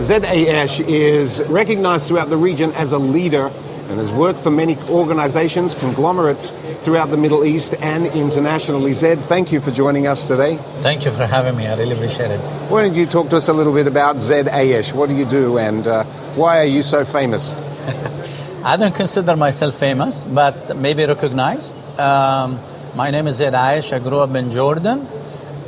Zed Ayesh is recognized throughout the region as a leader and has worked for many organizations, conglomerates throughout the Middle East and internationally. Zed, thank you for joining us today. Thank you for having me. I really appreciate it. Why don't you talk to us a little bit about Zed Ayesh? What do you do and why are you so famous? I don't consider myself famous, but maybe recognized. My name is Zed Ayesh. I grew up in Jordan.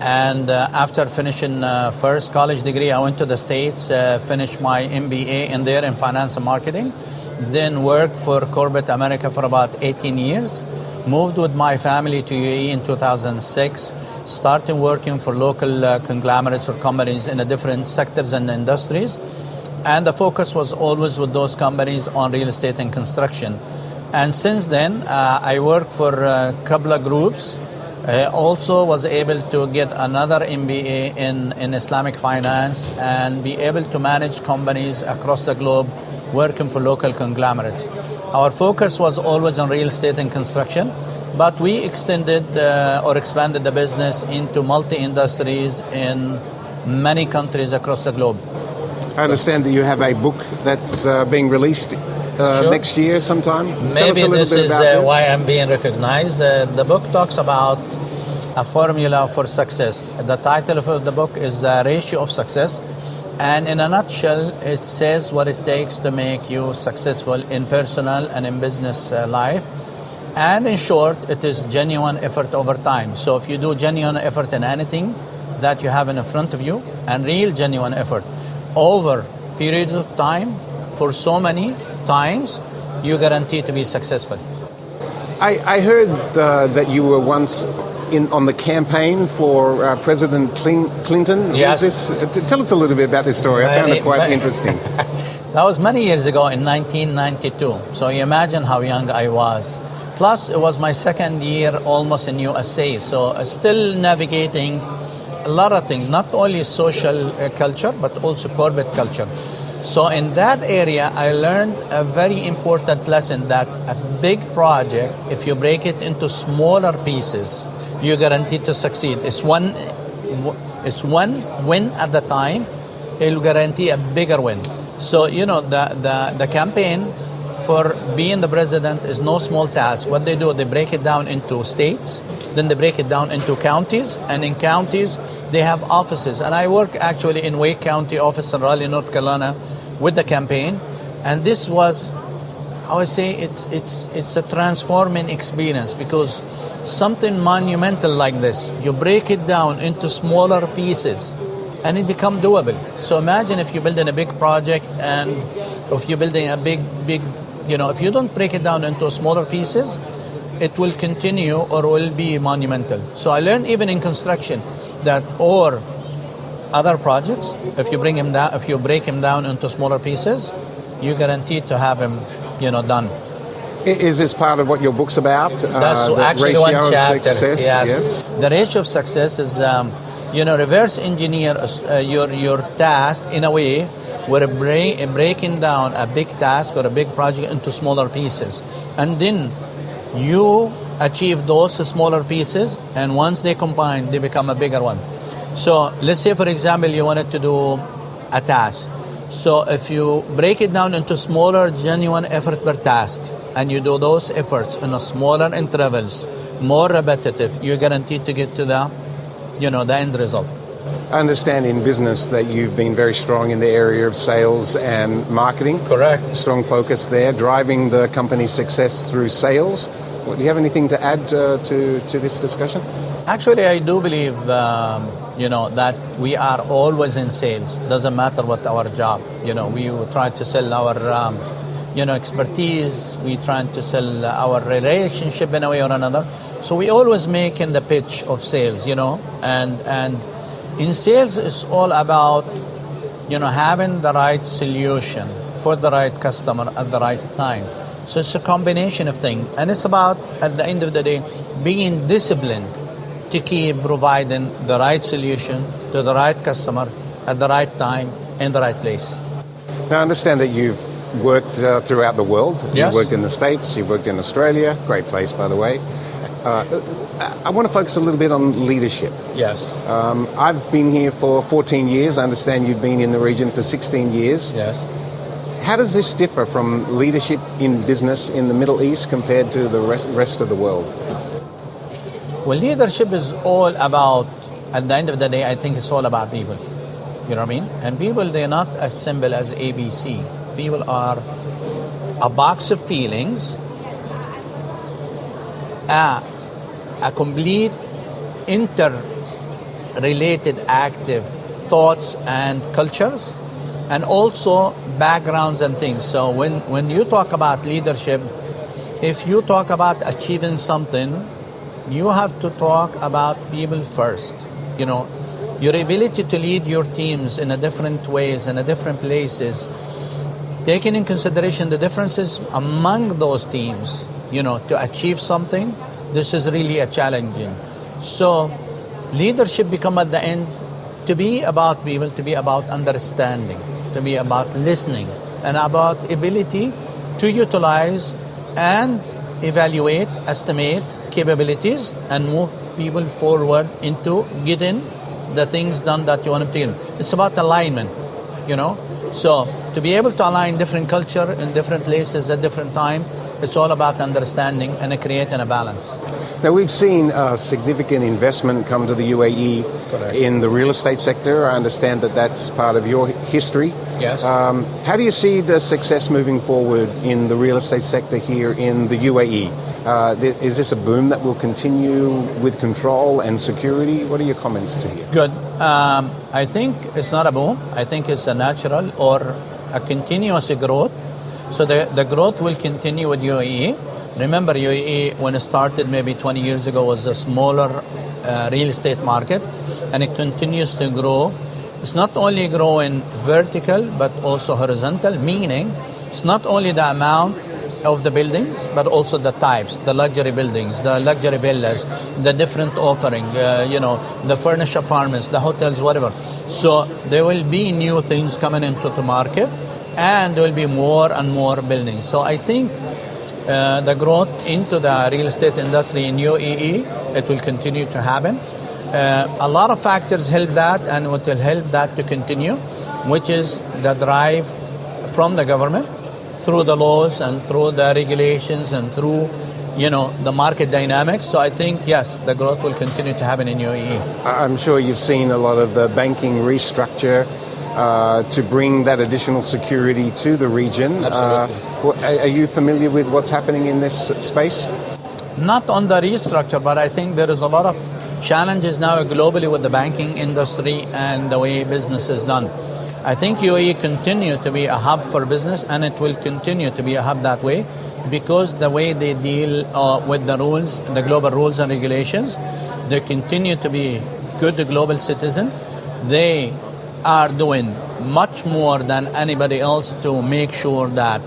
And after finishing first college degree, I went to the States, finished my MBA in there in finance and marketing. Then worked for corporate America for about 18 years. Moved with my family to UAE in 2006. Started working for local conglomerates or companies in the different sectors and industries. And the focus was always with those companies on real estate and construction. And since then, I worked for a couple of groups. Also was able to get another MBA in Islamic finance and be able to manage companies across the globe working for local conglomerates. Our focus was always on real estate and construction, but we extended or expanded the business into multi-industries in many countries across the globe. I understand that you have a book that's being released Sure. next year sometime. Maybe this is why I'm being recognized. The book talks about a formula for success. The title of the book is The Ratio of Success. And in a nutshell, it says what it takes to make you successful in personal and in business life. And in short, it is genuine effort over time. So if you do genuine effort in anything that you have in front of you, and real genuine effort over periods of time, for so many times, you guarantee to be successful. I heard that you were once on the campaign for President Clinton. Yes. Tell us a little bit about this story. I found it quite interesting. That was many years ago in 1992. So you imagine how young I was. Plus, it was my second year almost in USA. So still navigating a lot of things, not only social culture, but also corporate culture. So in that area, I learned a very important lesson that a big project, if you break it into smaller pieces, you're guaranteed to succeed. It's one win at the time. It'll guarantee a bigger win. So, you know, the campaign for being the president is no small task. What they do, they break it down into states, then they break it down into counties, and in counties, they have offices. And I work actually in Wake County office in Raleigh, North Carolina, with the campaign. And this was, I would say, it's a transforming experience, because something monumental like this, you break it down into smaller pieces and it becomes doable. So imagine if you're building a big project, and if you're building a big, you know, if you don't break it down into smaller pieces, it will continue or will be monumental. So I learned even in construction that, or other projects, if you break them down into smaller pieces, you guarantee to have them, you know, done. Is this part of what your book's about? That's actually one chapter. Yes. The ratio of success is, reverse engineer your task in a way where breaking down a big task or a big project into smaller pieces. And then you achieve those smaller pieces, and once they combine, they become a bigger one. So let's say, for example, you wanted to do a task. So if you break it down into smaller, genuine effort per task, and you do those efforts in a smaller intervals, more repetitive, you're guaranteed to get to the end result. I understand in business that you've been very strong in the area of sales and marketing. Correct. Strong focus there, driving the company's success through sales. Do you have anything to add to this discussion? Actually, I do believe, that we are always in sales. Doesn't matter what our job. We try to sell our, expertise. We try to sell our relationship in a way or another. So we always make in the pitch of sales, and in sales, it's all about, having the right solution for the right customer at the right time. So it's a combination of things. And it's about, at the end of the day, being disciplined to keep providing the right solution to the right customer at the right time in the right place. Now, I understand that you've worked throughout the world. Yes. You've worked in the States, you've worked in Australia. Great place, by the way. I want to focus a little bit on leadership. Yes. I've been here for 14 years. I understand you've been in the region for 16 years. Yes. How does this differ from leadership in business in the Middle East compared to the rest of the world? Well, leadership is all about, at the end of the day, I think it's all about people. You know what I mean? And people, they're not as simple as ABC. People are a box of feelings, a complete interrelated active thoughts and cultures, and also backgrounds and things. So when you talk about leadership, if you talk about achieving something, you have to talk about people first. You know, your ability to lead your teams in a different ways, in a different places, taking in consideration the differences among those teams, you know, to achieve something, this is really a challenging. So leadership become at the end to be about people, to be about understanding, to be about listening, and about ability to utilize and evaluate, estimate capabilities and move people forward into getting the things done that you want to do. It's about alignment, you know. So to be able to align different culture in different places at different time, it's all about understanding and creating a balance. Now, we've seen significant investment come to the UAE. Correct. In the real estate sector. I understand that that's part of your history. Yes. How do you see the success moving forward in the real estate sector here in the UAE? Is this a boom that will continue with control and security? What are your comments to here? Good. I think it's not a boom. I think it's a natural or a continuous growth. So the growth will continue with UAE. Remember, UAE, when it started maybe 20 years ago, was a smaller real estate market, and it continues to grow. It's not only growing vertical, but also horizontal, meaning it's not only the amount of the buildings, but also the types, the luxury buildings, the luxury villas, the different offering, the furnished apartments, the hotels, whatever. So there will be new things coming into the market, and there will be more and more buildings. So I think the growth into the real estate industry in UAE, it will continue to happen. A lot of factors help that, and what will help that to continue, which is the drive from the government through the laws and through the regulations and through the market dynamics. So I think, yes, the growth will continue to happen in UAE. I'm sure you've seen a lot of the banking restructure to bring that additional security to the region. Absolutely. Are you familiar with what's happening in this space? Not on the restructure, but I think there is a lot of challenges now globally with the banking industry and the way business is done. I think UAE continue to be a hub for business, and it will continue to be a hub that way, because the way they deal with the rules, the global rules and regulations, they continue to be good global citizen. They are doing much more than anybody else to make sure that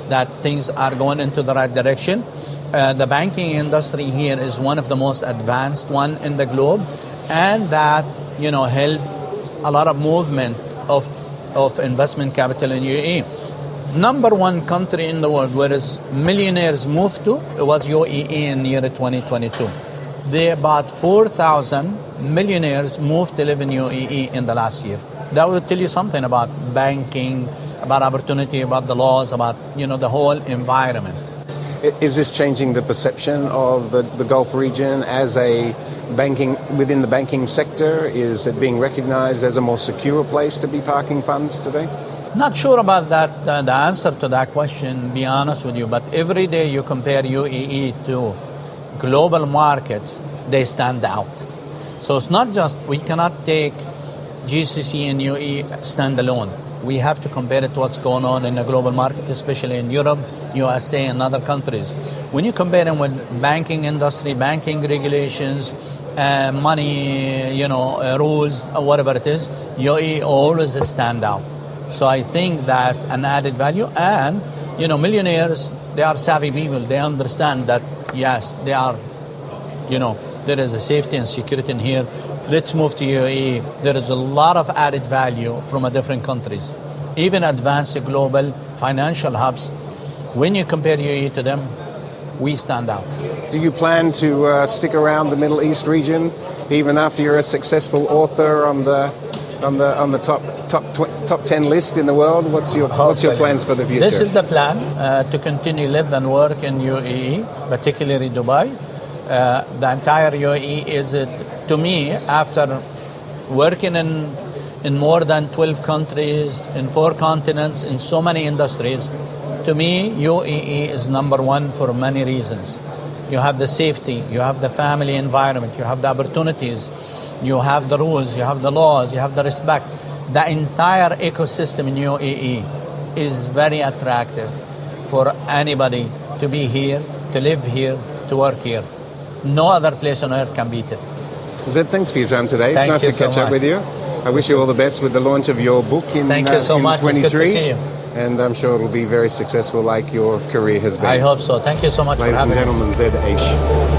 that things are going into the right direction. The banking industry here is one of the most advanced one in the globe, and that help a lot of movement of investment capital in UAE. Number one country in the world where millionaires moved to, it was UAE in the year 2022. There about 4,000 millionaires moved to live in UAE in the last year. That will tell you something about banking, about opportunity, about the laws, about the whole environment. Is this changing the perception of the Gulf region as a within the banking sector? Is it being recognized as a more secure place to be parking funds today? Not sure about that, the answer to that question, be honest with you, but every day you compare UAE to global markets, they stand out. So it's not just, we cannot take GCC and UAE standalone. We have to compare it to what's going on in the global market, especially in Europe, USA, and other countries. When you compare them with banking industry, banking regulations, money, rules, whatever it is, UAE always stand out. So I think that's an added value. And, millionaires, they are savvy people. They understand that, yes, they are, there is a safety and security in here. Let's move to UAE. There is a lot of added value from different countries, even advanced global financial hubs. When you compare UAE to them, we stand out. Do you plan to stick around the Middle East region even after you're a successful author on the top 10 list in the world? What's your plans for the future? This is the plan, to continue live and work in UAE, particularly Dubai. The entire UAE is, to me, after working in more than 12 countries, in 4 continents, in so many industries, to me, UAE is number one for many reasons. You have the safety, you have the family environment, you have the opportunities, you have the rules, you have the laws, you have the respect. The entire ecosystem in UAE is very attractive for anybody to be here, to live here, to work here. No other place on earth can beat it. Zed, thanks for your time today. It's nice to catch up with you. I wish you all the best with the launch of your book in 23. Thank you so much. It's good to see you. And I'm sure it'll be very successful like your career has been. I hope so. Thank you so much for having me. Ladies and gentlemen, Zed Ayesh.